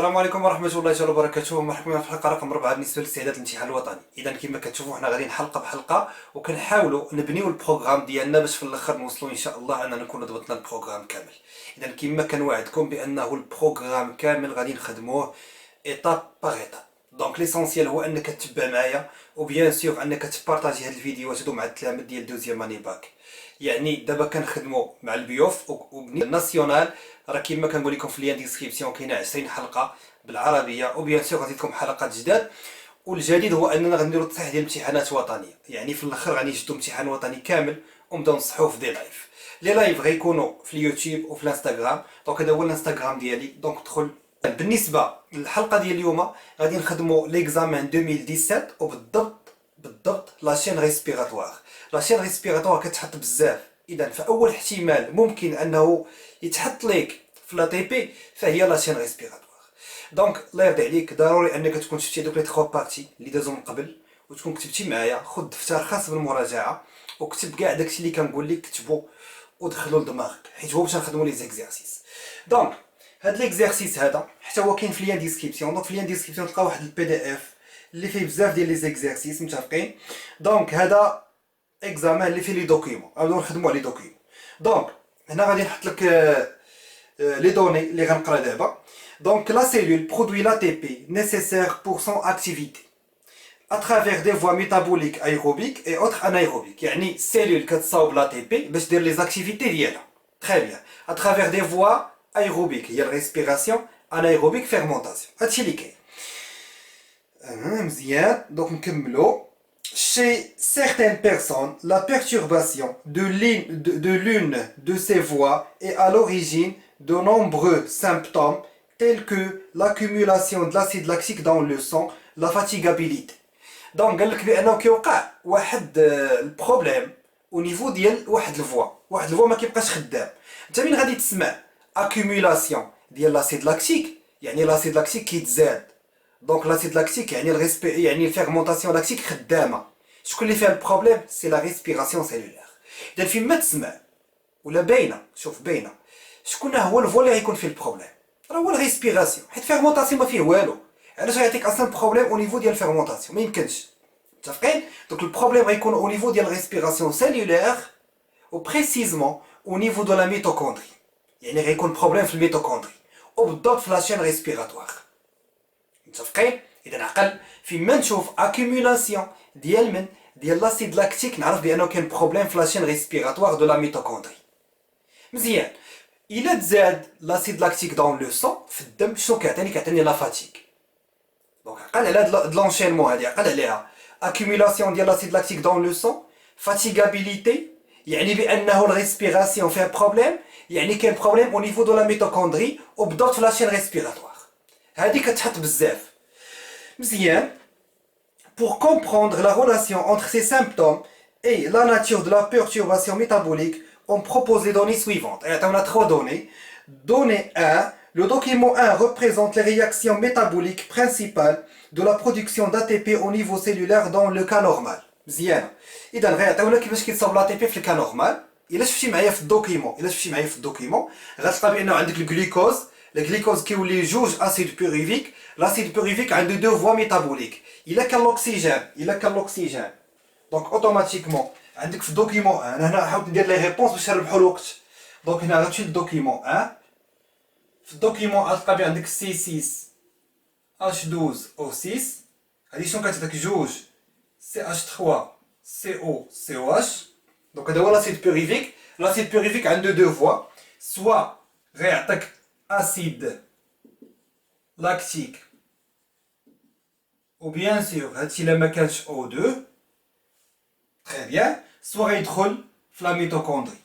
السلام عليكم ورحمة الله تعالى وبركاته. مرحبا بكم في الحلقة رقم 4 بالنسبة لاستعداد الامتحان الوطني. إذا كما كتشوفوا حنا غاديين حلقة بحلقة وكنحاولوا نبنيو البروغرام ديالنا باش في الآخر نوصلوا إن شاء الله أننا نكونوا ضبطنا البروغرام كامل. إذا كما كنوعدكم بأنه البروغرام كامل غادي نخدموه إيتاب باغ إيتاب. دونك ليسونسيال هو أنك تتبع معايا وبيان سور أنك تبارطاجي هاد الفيديوهات هادو مع التلاميذ ديال دوزيام اني باك. يعني دابا كنخدموا مع البيوف وبني الناسيونال. راه كيما كنقول لكم في لين ديسكريبسيون كاينه 20 حلقه بالعربيه وبيان سور غادي لكم حلقات جداد. والجديد هو اننا غنديروا التصحيح ديال الامتحانات وطنيه، يعني في الاخر غادي نشدوا امتحان وطني كامل ونبداو نصحوه في دي لايف. لي لايف غيكونوا في اليوتيوب وفي الانستغرام. دونك هذا هو الانستغرام ديالي، دونك دخل. بالنسبه للحلقه ديال اليوم غادي نخدموا ليكزامان 2017 وبالضبط لاشين ريسبيراتوار. لاشين ريسبيراتوار كتحط بزاف، اذا فاول احتمال ممكن انه يتحط ليك في لا تي بي فهي لاشين ريسبيراتوار. دونك الله يرضي عليك ضروري انك تكون شفتي دوك لي 3 بارتي اللي دازو من قبل وتكون كتبتي معايا. خذ دفتر خاص بالمراجعه وكتب كاع داكشي اللي كنقول لك كتبو ودخلو لدماغك، حيت هو باش نخدموا لي زيكزارسيس. دونك هاد ليكزارسيس هذا حتى هو كاين في لين ديسكريبسيون. دونك في لين ديسكريبسيون تلقاو واحد البي دي اف اللي فيه بزاف ديال لي زيكزارسيس متفقين. دونك هذا اكزامان اللي فيه لي دوكيومون، غادي نخدموا على لي دوكيومون. دونك هنا غادي نحط لك les données اللي غنقرا دابا. Donc la cellule produit l'ATP nécessaire pour son activité à travers des voies métaboliques aérobiques et autres anaérobiques. يعني cellule كتصاوب l'ATP باش دير les activités ديالها. Très bien. À travers des voies aérobiques, هي الريسبيراسيون، anaérobique fermentation. هادشي اللي كاين. مزيان. دونك نكملو. Chez certaines personnes, la perturbation de l'une de ces voies est à l'origine de nombreux symptômes tels que l'accumulation de l'acide lactique dans le sang, la fatigabilité. Donc قال لك بانه كيوقع واحد البروبليم او نيفو ديال واحد الفوا ما كيبقاش خدام. انت مين غادي تسمع accumulation ديال لاسيد لاكتيك، يعني لاسيد لاكتيك كيتزاد. دونك لاسيد لاكتيك يعني الفيرمونطاسيون لاكتيك خدامه. شكون اللي فيها البروبليم؟ سي لا ريسبيراسيون سيلولير. اذا فين ما تسمع ولا باينه، شوف باينه شكون هو الفوا اللي غيكون فيه البروبليم، راه هو الريسبيراسيون، حيت الفيرمونطاسيون ما فيه والو. علاش غيعطيك اصلا بروبليم او نيفو ديال الفيرمونطاسيون؟ ما يمكنش. متفقين؟ دونك البروبليم غيكون او نيفو ديال الريسبيراسيون سيلولير و بريسيزمون او نيفو دو لا ميتوكوندري، يعني غيكون بروبليم في الميتوكوندري وبالضبط في لاشين ريسبيراتوار. متفقين؟ اذا عقل فين ما نشوف اكيمولاسيون ديال لاسيد لاكتيك نعرف بانه كاين بروبليم في لاشين ريسبيراتوار دو لا ميتوكوندري. مزيان. إلا تزاد لاسيد لاكتيك دون لو سون في الدم شنو كيعطيني لا فاتيك. دونك عقل على هاد لونشينمون هادي، عقل عليها. اكيمولاسيون ديال لاسيد لاكتيك دون لو سون، فاتيغابيليتي يعني بانه الريسبيراسيون فيها بروبليم، يعني كاين بروبليم او نيفو دو لا ميتوكوندري وبالضبط في لاشين ريسبيراتوار. هادي كتحط بزاف. مزيان. Pour comprendre la relation entre ces symptômes et la nature de la perturbation métabolique, on propose les données suivantes. Et on a 3 données. Donnée 1, le document 1 représente les réactions métaboliques principales de la production d'ATP au niveau cellulaire dans le cas normal. مزيان. إذا غيعطيونا كيفاش كيتصاوب l'ATP في الكا نورمال. إلا شفتي معايا في الدوكيمون، غتلقى بأنه عندك الجليكوز كيولي جوج اسيد بيريفيك. لاسيد بيريفيك عنده 2 فوا ميتابوليك. إلا كان الأكسجين دونك اوتوماتيكمون عندك في الدوكيمون 1. انا هنا حاولت ندير لي ريبونس باش نربحوا الوقت. دونك هنا غتمشي للدوكيمون 1. في الدوكيمون غتلقى بي عندك سي 6 اش 12 او 6. هادي شنو كتعطيك؟ جوج سي اش 3 سي او سي او اش. دونك هذا هو لاسيد بيريفيك. لاسيد بيريفيك عنده 2 فوا، سوا غيعطيك اسيد لاكتيك و بيان سور هادشي الا ما كانش او 2 très bien, soit غيدخل في la mitochondrie.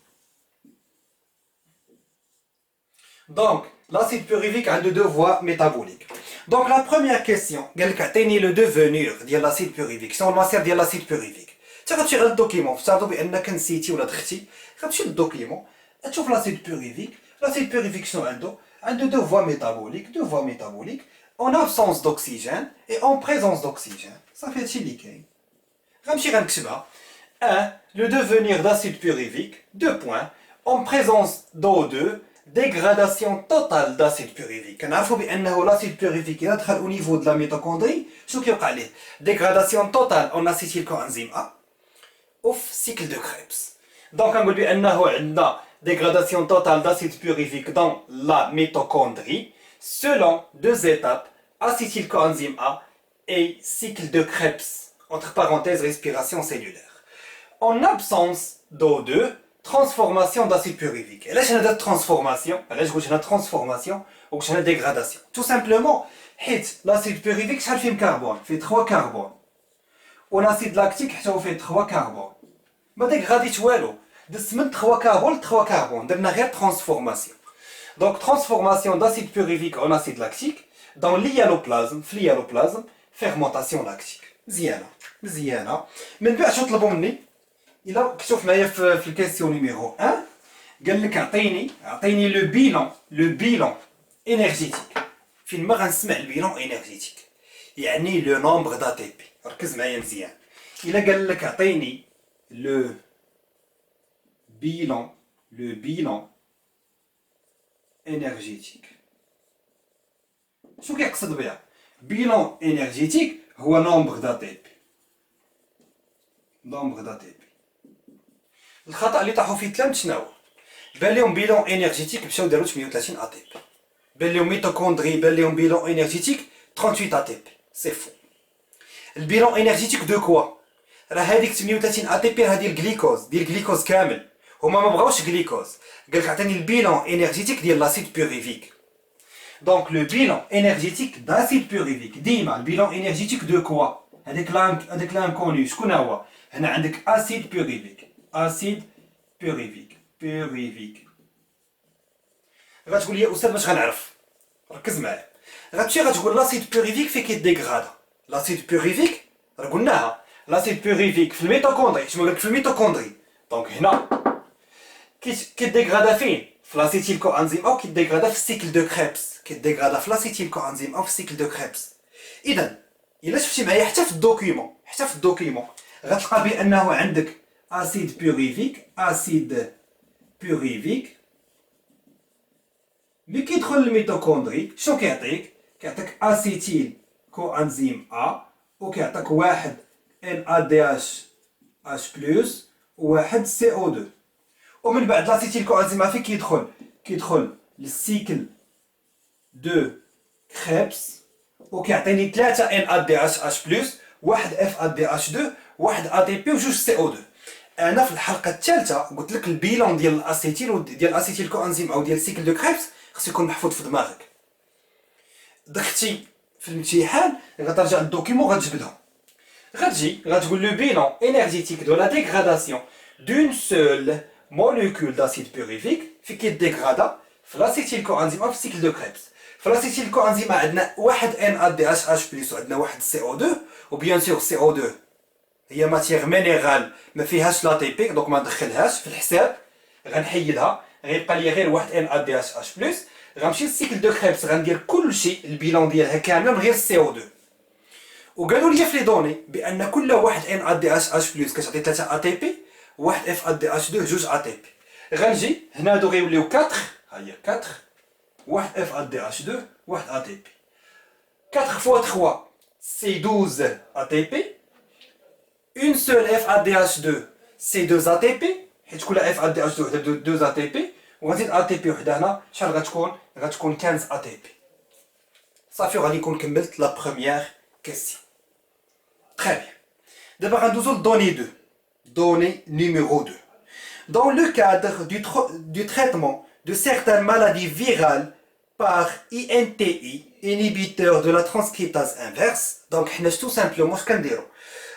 Donc, l'acide pyruvique a 2 voies métaboliques. Donc, la première question, قال لك عطيني le devenir ديال l'acide pyruvique. شنو المصير ديال l'acide pyruvique؟ انت غتمشي غير للدوكيمون، افترضوا بانك نسيتي ولا دختي، غتمشي للدوكيمون تشوف l'acide pyruvique. l'acide pyruvique شنو عنده؟ عنده 2 voies métaboliques en absence d'oxygène et en présence d'oxygène. صافي هادشي اللي كاين. غنمشي غنكتبها. 1. Le devenir d'acide pyruvique. 2 points. En présence d'O2, dégradation totale d'acide pyruvique. كنعرفوا بأنه l'acide pyruvique إذا دخل au niveau de la mitochondrie شنو كيوقع ليه؟ dégradation totale en acétylcoenzyme A وفي cycle de Krebs. Donc كنقول بأنه عندنا dégradation totale d'acide pyruvique dans la mitochondrie selon deux étapes, acétylcoenzyme A et cycle de Krebs, entre parenthèses respiration cellulaire. En absence d'O2, transformation d'acide pyruvique. Et là, j'ai une transformation. Là, j'ai une transformation ou j'ai une dégradation. Tout simplement, l'acide pyruvique, ça fait un carbone, fait 3 carbones. Ou l'acide lactique, ça fait 3 carbones. ما dégradé والو. دزت من 3 carbones, 3 carbones. درنا غير transformation. Donc, transformation d'acide pyruvique en acide lactique dans l'hyaloplasme, fermentation lactique. مزيانة مزيانة. من بعد شنو طلبوا مني؟ إلا شوف معايا في الكاستيون نيميرو 1 قال لك اعطيني لو بيلون انرجيتيك. فين ما غنسمع البيلون انرجيتيك يعني لو نومبر د'a تي بي. ركز معايا مزيان. إلا قال لك اعطيني لو بيلون انرجيتيك، شنو كيقصد بها؟ بيلون انرجيتيك هو نومبر د'a تي بي. الخطا اللي طاحوا فيه التلامذ شنو هو؟ بان لهم بيلون انرجيتيك مشاو داروا 130 ا تي بي. بان لهم ميتوكوندري بان لهم بيلون انرجيتيك 38 ا تي بي. سي فو. البيلون انرجيتيك دو كوا؟ راه هذيك 130 ا تي بي هذه الجليكوز، ديال الجليكوز كامل. هما ما بغاوش جليكوز، قالك عطيني البيلون انرجيتيك ديال لاسيد بيروفيك. دونك لو بيلون انرجيتيك داسيد بيروفيك ديما البيلون انرجيتيك دو كوا؟ هذاك لانكوني شكون هو؟ هنا عندك اسيد بيروفيك. اسيد بيروفيك. غتقول لي استاذ باش غنعرف؟ ركز معايا. غتمشي غتقول لاسيد بيروفيك فين كيديغرادا. لاسيد بيروفيك راه قلناها لاسيد بيروفيك في الميتوكوندري. شنو قالك في الميتوكوندري؟ دونك هنا كيديغرادا فين؟ في لاسيتيل كوانزيم او كيديغرادا في السيكل دو كريبس. كيديغرادا في لاسيتيل كوانزيم او في السيكل دو كريبس. اذا الا شفتي معايا حتى في الدوكيومون غتلقى بانه عندك اسيد بيروفيك ملي كيدخل الميتوكوندري شنو كيعطيك؟ كيعطيك اسيتيل كوانزيم ا وكيعطيك واحد ان ا دي اش بلس وواحد سي او 2. ومن بعد لاسيتيل كوانزيم ا فين كيدخل للسيكل دو كريبس وكيعطيني 3 ان ا دي اش بلس واحد اف ا دي اش 2 واحد ا تي بي وجوج سي او 2. انا في الحلقه الثالثه قلت لك البيلون ديال الاسيتيل وديال الاسيتيل كوانزيم او ديال السيكل دو كريبس خصو يكون محفوظ في دماغك. دخلتي في الامتحان غترجع للدوكيمون غتجبدهم. غتجي غتقول لو بيلون انرجيتيك دو لا ديغراداسيون دون سول موليكول داسيد بيروفيك في كيديغرادا في لاسيتيل كوانزيم او في السيكل دو كريبس. في لاسيتيل كوانزيم عندنا واحد ان ا دي اش بلس وعندنا واحد سي او 2 وبيان سور سي او 2 هي ماتيغ مينيرال ما فيهاش لا تي بي دونك ما ندخلهاش في الحساب. غنحيدها غيبقى لي غير واحد ان ا دي اش بلس. غنمشي للسيكل دو كريبس غندير كلشي البيلون ديالها كامله من غير سي او 2. وقالوا لي في لي دوني بان كل واحد ان ا دي اش بلس كتعطي 3 ا تي بي واحد اف ا دي اش 2 جوج ا تي بي. غنجي هنا هادو غيوليو 4 ها هي 4 واحد اف ا دي اش 2 واحد ا تي بي. 4 فوا 3 سي 12 ا تي بي. Une seule FADH2 c'est 2 ATP حيت كل FADH2 وحده 2 ATP وغنزيد ATP وحده هنا شحال غتكون 15 ATP. صافي وغادي نكون كملت لا بروميير كيسيون. Très bien. D'abord غندوزو لدوني 2. Donnée numéro 2. Dans le cadre du traitement de certaines maladies virales par INTI, inhibiteur de la transcriptase inverse, donc حنا tout simplement اش كنديرو؟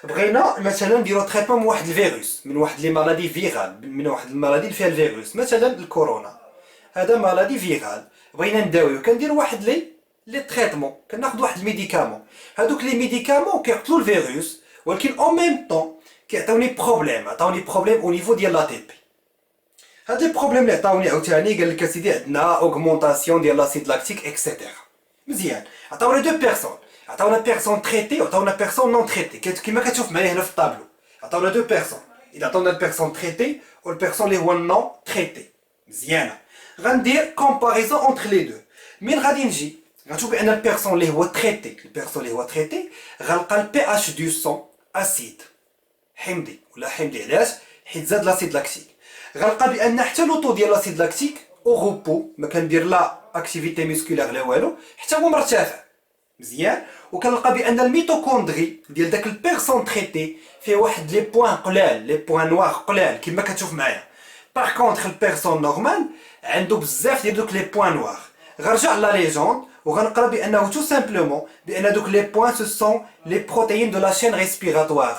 بغينا مثلا نديرو تريتمون من واحد الفيروس من واحد لي مالادي فيرال من واحد المالادي اللي فيها الفيروس مثلا الكورونا. هذا مالادي فيرال بغينا نداويو كنديرو واحد لي تريتمون كناخذ واحد الميديكامون. هذوك لي ميديكامون كيقتلوا الفيروس ولكن اون ميم طون كيعطيوني بروبليم. عطاوني بروبليم او نيفو ديال لا تي بي. هاد لي بروبليم اللي عطاوني عاوتاني قال لك اسيدي عندنا اوغمونطاسيون ديال لاسيد لاكتيك اكسيتيرا. مزيان عطاونا دو بيرسون. عطاونا بيرسون تريتي وعطاونا بيرسون نون تريتي كيما كتشوف معايا هنا في الطابلو. عطاونا دو بيرسون. اذا عطاونا البيرسون تريتي والبيرسون اللي هو نون تريتي. مزيانه غندير كومباريزون انتر لي دو من غادي نجي غنشوف بان البيرسون اللي هو تريتي غنلقى البي اش دو سون اسيد حمضي ولا حمضي علاش حيت زاد لاسيد لاكتيك غنلقى بان حتى لوطو ديال لاسيد لاكتيك او غوبو ما كندير لا اكتيفيتي ميسكولار لا والو حتى هو مرتفع مزيان وكنلقى بان الميتوكوندري ديال داك البيرسون تريتي فيه واحد لي بوين قلال لي بوين نوار قلال كما كتشوف معايا باغ كونطخ البيرسون نورمال عنده بزاف ديال دوك لي بوين نوار غنرجع لا ليجوند وغنقرا بانه تو سامبلومون بان دوك لي بوين سو سون لي بروتيين دو لا شين ريسبيراتوار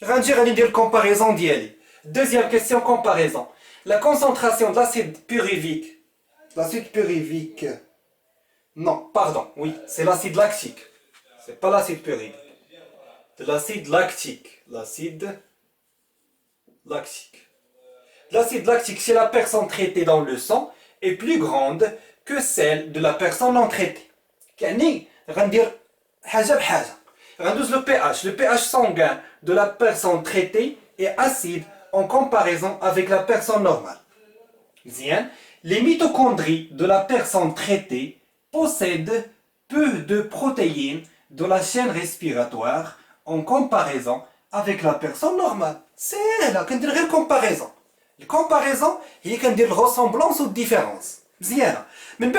غادي ندير الكومباريزون ديالي deuxième question comparaison la concentration de l'acide pyruvique non pardon oui c'est l'acide lactique c'est pas l'acide pyruvique de l'acide lactique l'acide lactique chez la personne traitée dans le sang est plus grande que celle de la personne non traitée يعني غندير حاجه بحاجه غندوز le pH sanguin de la personne traitée est acide en comparaison avec la personne normale. Bien, les mitochondries de la personne traitée possèdent peu de protéines de la chaîne respiratoire en comparaison avec la personne normale. C'est là qu'on dit la comparaison. La comparaison, il y a une ressemblance ou différence. Bien, mais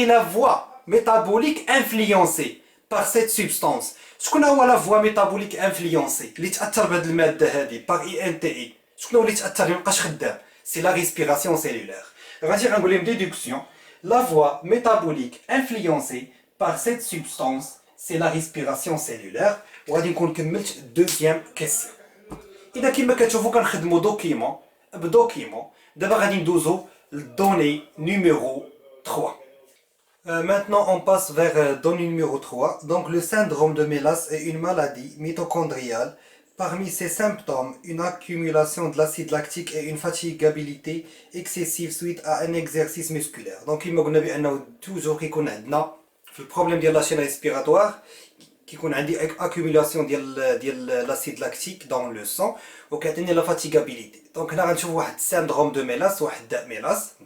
la voie métabolique influencée par cette substance. شكون هو لا فوا ميتابوليك انفلونسي اللي تاثر بهاد الماده هذه باغ اي ان تي اي شكون هو اللي تاثر مابقاش خدام سي لا ريسبيراسيون سيلولار غادي غنقول لهم ديدكسيون لا فوا ميتابوليك انفلونسي باغ سيت سوبستانس سي لا ريسبيراسيون سيلولار وغادي نكون كملت دوزيام كيسيون اذا كما كتشوفوا كنخدموا دوكيمون دابا غادي ندوزو للدوني نيميرو 3 maintenant, on passe vers donnée numéro 3. Donc, le syndrome de Mélas est une maladie mitochondriale. Parmi ses symptômes, une accumulation de l'acide lactique et une fatigabilité excessive suite à un exercice musculaire. Donc, il m'a dit toujours qu'il y a le problème de la chaîne respiratoire, qu'il y a une accumulation de l'acide lactique dans le sang, et la fatigabilité. Donc, là, on a un syndrome de Mélas, ou un Mélas,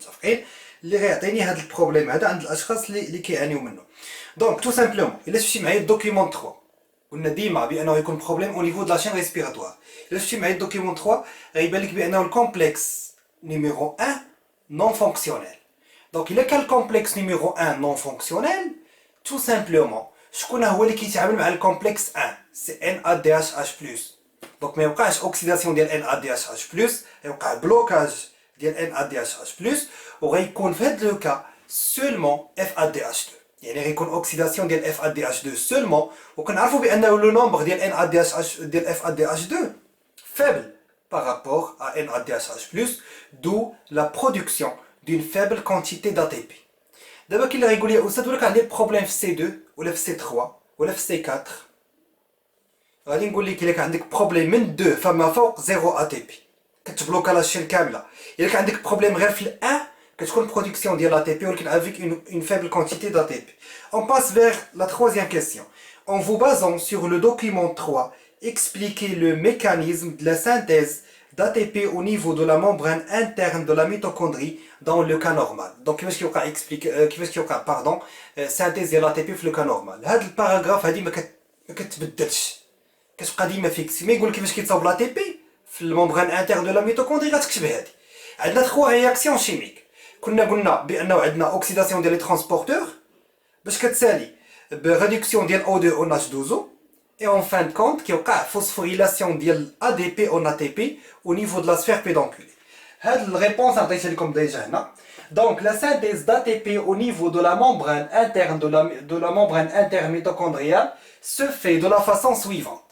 اللي غيعطيني هذا البروبليم هذا عند الاشخاص اللي كيعانيو منه دونك تو سامبلومون الا شفتي معايا الدوكيمون 3 قلنا ديما بانه يكون بروبليم او نيفو د لا شين ريسبيراتوار الا شفتي معايا الدوكيمون 3 غيبان لك بانه الكومبلكس نيميرو 1 نون فونكسيونيل دونك الا كان الكومبلكس نيميرو 1 نون فونكسيونيل تو سامبلومون شكون هو اللي كيتعامل مع الكومبلكس 1 سي ان ا دي اتش اش بلس دونك ما يوقعش اوكسيداسيون ديال ان ا دي اتش اش بلس يوقع بلوكاج ديال ان ا دي اتش اش بلس وغيكون في هذا لو كا سولمون اف ا دي اتش 2 يعني غيكون اوكسيداسيون ديال اف ا دي اتش 2 سولمون وكنعرفوا بانه لو نومبر ديال ان ا دي اتش ديال اف ا دي اتش 2 faible par rapport à NADH+, d'où la production d'une faible quantité d'ATP. دابا كاين اللي غيقول لي استاذ ولك عندي بروبليم في سي 2 ولا في سي 3 ولا في سي 4 غادي نقول لك الا عندك بروبليم من 2 فما فوق 0 ATP كتبلوكا لا شين كامله الا كان عندك بروبليم غير في ال 1 كتكون برودكسيون ديال ATP ولكن avec une faible quantité d'ATP. On passe vers la troisième question. En vous basant sur le document 3, expliquez le mécanisme de la synthèse d'ATP au niveau de la membrane interne de la mitochondrie dans le cas normal. Donc كيفاش كيوقع pardon synthèse ديال ATP في le cas normal. هذا الباراغراف هذه ما كتبدلش كتبقى ديما فيكس ما يقول كيفاش كيتصاوب l'ATP في الممبران انتر دو لا ميتوكوندري غتكتب هذه. عندنا 3 رياكسيون شيميك قلنا بانه عندنا اوكسيداسيون ديال لي ترانسبورتور باش كتسالي بريدكسيون ديال O2 او H2O et en fin de compte كيوقع فوسفوريلاسيون ديال ADP او ATP au niveau de la sphère pédonculée. هاد الريبونس عطيتها لكم ديجا هنا. Donc la synthèse d'ATP au niveau de la membrane interne de la membrane intermitochondriale se fait de la façon suivante.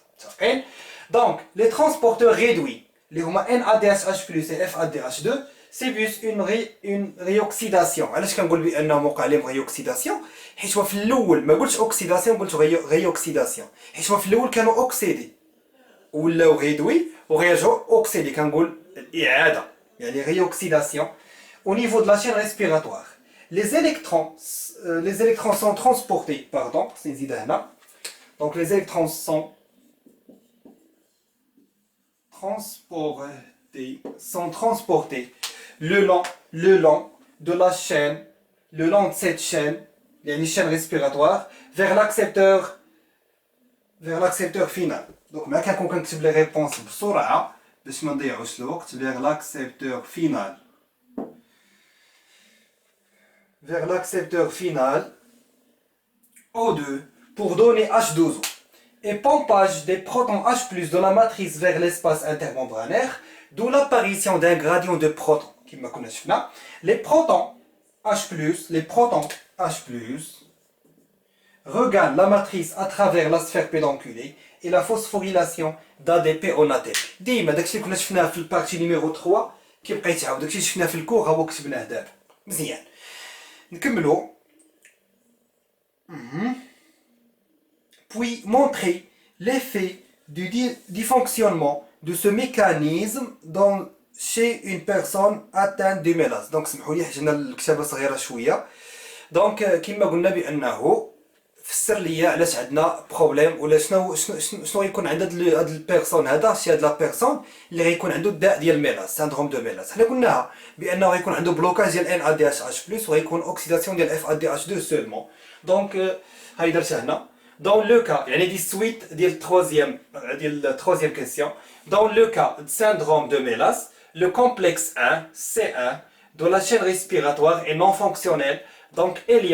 Donc les transporteurs réduits اللي هما NADH+ et FADH2 سيبيوس اون ريوكسيداسيون. علاش كنقول بانه وقع لهم ريوكسيداسيون؟ حيت هو في الاول ما قلتش اوكسيداسيون قلت ريوكسيداسيون حيت هو في الاول كانوا اوكسيدي ولاو غيدوي وغيرجعوا اوكسيدي كنقول الاعاده يعني ريوكسيداسيون au niveau de la chaîne respiratoire. Les électrons sont transportés نزيد هنا. Donc les électrons sont transportés le long de la chaîne, le long de cette chaîne, il y a une chaîne respiratoire, vers l'accepteur final. Donc, ما كان نكتب les réponses بسرعة باش ما نضيعوش الوقت. Vers l'accepteur final. Vers l'accepteur final, O2, pour donner H2O. Et pompage des protons H+, de la matrice vers l'espace intermembranaire, d'où l'apparition d'un gradient de protons. Les protons H+, regagnent la matrice à travers la sphère pédonculée et la phosphorylation d'ADP en ATP. ديما داكشي اللي كنا شفناه في البارتي نيميرو 3 كيبقى يتعاود، داكشي اللي شفناه في الكور هو كتبناه دابا. مزيان. نكملو. Puis montrer l'effet du dysfonctionnement de ce mécanisme chez une personne atteinte de mélase. Donc سمحوا لي حجنا الكتابه صغيره شويه. دونك كما قلنا بانه فسر لي علاش عندنا بروبليم ولا شنو يكون عند هاد البيرسون هذا، شي هاد لا بيرسون اللي غيكون عنده الداء ديال ميلاس، ساندروم دو ميلاس. حنا قلناها بانه غيكون عنده بلوكاج ديال ان ا دي اتش اتش بلس وغيكون اوكسيداسيون ديال اف ا دي اتش 2 سولمون. دونك هاي درتها هنا. Dans le cas, il y a des suites de la troisième question. Dans le cas du syndrome de Mélas, le complexe 1, C1, de la chaîne respiratoire est non fonctionnel. Donc, il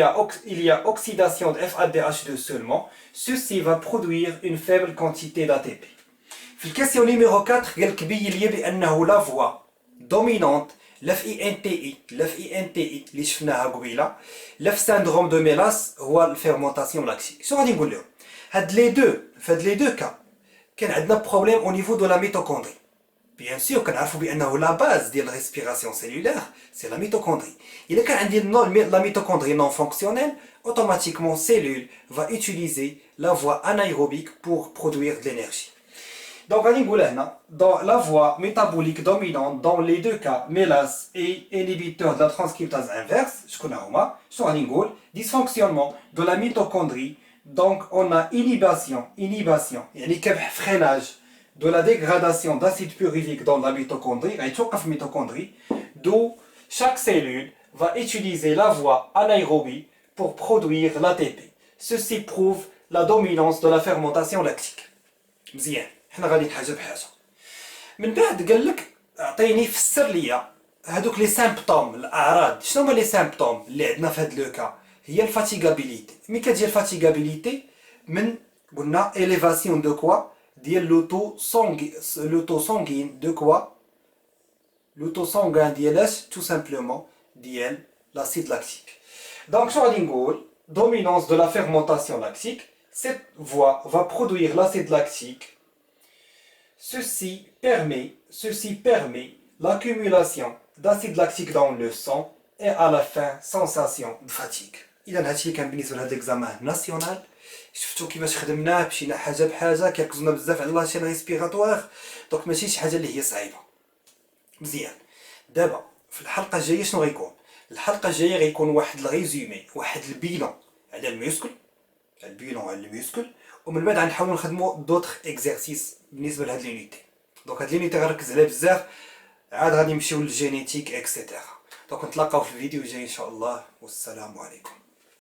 y a oxydation de FADH2 seulement. Ceci va produire une faible quantité d'ATP. في الكاسيون numéro 4 قال لك بين لي بانه لا فوا دومينونت لا في ان تي اي اللي شفناها قبيله لا في ساندروم دو ميلاس هو الفيرمونطاسيون لاكتيك. شنو غادي نقول لهم؟ هاد لي دو كا كان عندنا بروبليم او نيفو دو لا ميتوكوندري. بيان سور كنعرفوا بانه لا باز ديال لا ريسبيراسيون سيلولير سي لا ميتوكوندري. الا كان عندي لا ميتوكوندري نون فونكسيونيل automatiquement cellule va utiliser la voie anaérobique pour produire de l'énergie. Donc, dans la voie métabolique dominante, dans les deux cas, mélase et inhibiteur de la transcriptase inverse, dysfonctionnement de la mitochondrie. Donc, on a inhibition, freinage de la dégradation d'acide pyruvique dans la mitochondrie, d'où chaque cellule va utiliser la voie anaérobie pour produire l'ATP. Ceci prouve la dominance de la fermentation lactique. مزيان. حنا غادي حاجه بحاجه. من بعد قال لك عطيني فسر لي هذوك لي سيمبتوم الاعراض. شنو هما لي سيمبتوم اللي عندنا في هذا لو كا؟ هي الفاتيغابيليتي. ملي كتجي الفاتيغابيليتي من قلنا اليفاسيون دو كوا ديال لوتو سونغين دو كوا لوتو سونغين ديال اش تو سامبلومون ديال لاسيد لاكتيك. دونك شنو غادي نقول؟ dominance de la fermentation lactique. Cette voie va produire l'acide lactique. Ceci permet l'accumulation d'acide lactique dans le sang et à la fin sensation de fatigue. إذا هادشي اللي كان بالنسبة لهاد الإكزامان ناسيونال. شفتو كيفاش خدمناه مشينا حاجة بحاجة كيركزونا بزاف على لاشين ريسبيراتوار. دونك ماشي شي حاجة اللي هي صعيبة. مزيان. دابا في الحلقة الجاية شنو غيكون؟ الحلقة الجاية غيكون واحد الريزومي، واحد البيلون على الميوسكل. البيلون على الميوسكل. ومن بعد غنحاولوا نخدموا دوطخ اكزرسيس بالنسبه لهاد لينيتي. دونك هاد لينيتي غنركز عليها بزاف، عاد غادي نمشيو للجينيتيك اكسيتيرا. دونك نتلاقاو في الفيديو الجاي ان شاء الله، والسلام عليكم.